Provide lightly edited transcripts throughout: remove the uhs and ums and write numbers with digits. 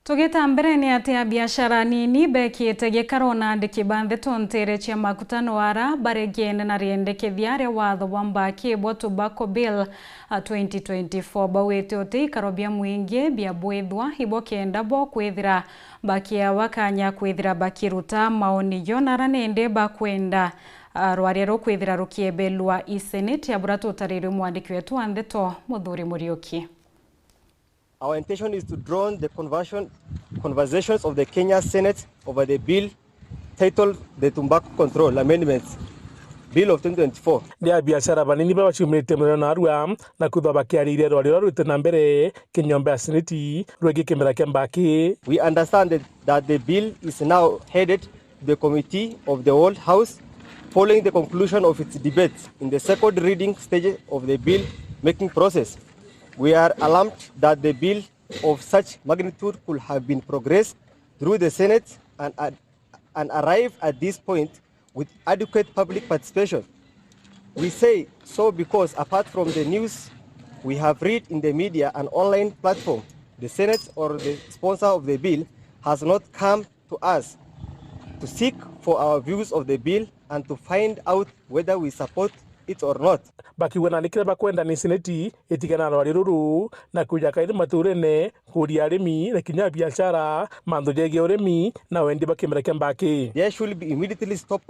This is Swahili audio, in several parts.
Tugeta mbere ni ati Abiacara Aniini bekiete gikarona ndikibandhe tontere cia Makutano ara baregene na riendekethia ria watho wa mbakibwa tobacco bill 2024 bawete ote ikarobia mwingi bia bwethwa ibo kenda bo kwithira bakia wakanya kwithira bakiruta maoni yonara nende bakwenda rwaria rukwithira rukiebelwa iseneti abura tutarire mwandiki wetu Antheto Muthuri Muriuki. Our intention is to drone the conversations of the Kenya Senate over the bill titled the Tobacco Control Amendments Bill of 2024. Ni Abiacara banini babachumite murana arua na kutha bakiarire rwari rute na mbere kinyombe seneti rwegi kemera kembaki. We understand that the bill is now headed to the committee of the whole house following the conclusion of its debate in the second reading stage of the bill making process. We are alarmed that the bill of such magnitude could have been progressed through the Senate and arrive at this point with adequate public participation. We say so because apart from the news we have read in the media and online platform, the Senate or the sponsor of the bill has not come to us to seek for our views of the bill and to find out whether we support it or not. Baki wana nikira bakwenda ni seneti itigana rwari ruru na kuja kaire maturene kuri arimi na kinya biashara mando jege uremi na wendi bakimera kembaki. There should be immediately stop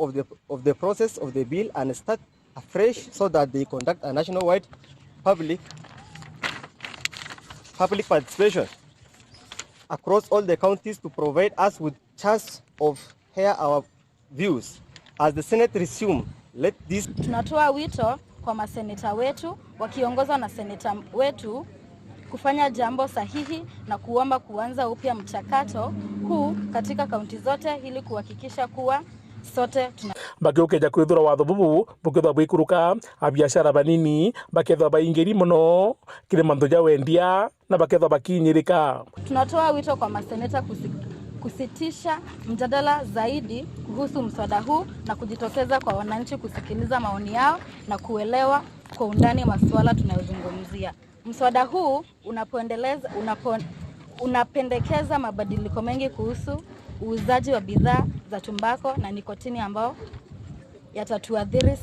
of the process of the bill and start afresh so that they conduct a nationwide public participation across all the counties to provide us with chance of hear our views. As the Senate resume, let this. Tunatoa wito kwa maseneta wetu wakiongozwa na seneta wetu kufanya jambo sahihi na kuomba kuanza upya mchakato huu katika kaunti zote ili kuhakikisha kuwa sote bakiukeja kwithura watho bubu bukithwa bwikuruka Abiacara banini bakethwa baingiri muno kire manthu ja wendia na bakethwa bakinyirika. Tunatoa wito kwa maseneta kusitisha mjadala zaidi kuhusu mswada huu na kujitokeza kwa wananchi kusikiliza maoni yao na kuelewa kwa undani masuala tunayozungumzia. Mswada huu unapendekeza mabadiliko mengi kuhusu uuzaji wa bidhaa za tumbako na nikotini ambao yatatuadhiri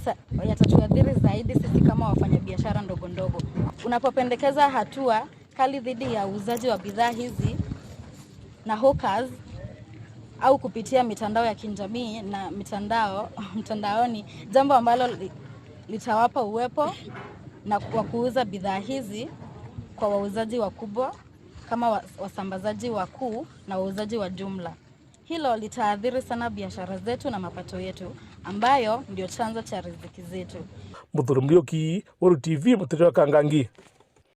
zaidi sisi kama wafanyabiashara ndogo ndogo. Unapopendekeza hatua kali dhidi ya uuzaji wa bidhaa hizi na hawkers au kupitia mitandao ya kijamii na mtandaoni, jambo ambalo litawapa uwepo na kwa kuuza bidhaa hizi kwa wauzaji wakubwa kama wasambazaji wakuu na wauzaji wa jumla. Hilo litaathiri sana biashara zetu na mapato yetu ambayo ndio chanzo cha riziki zetu. Muthuri Muriuki, Meru TV, Mateta Kangangi.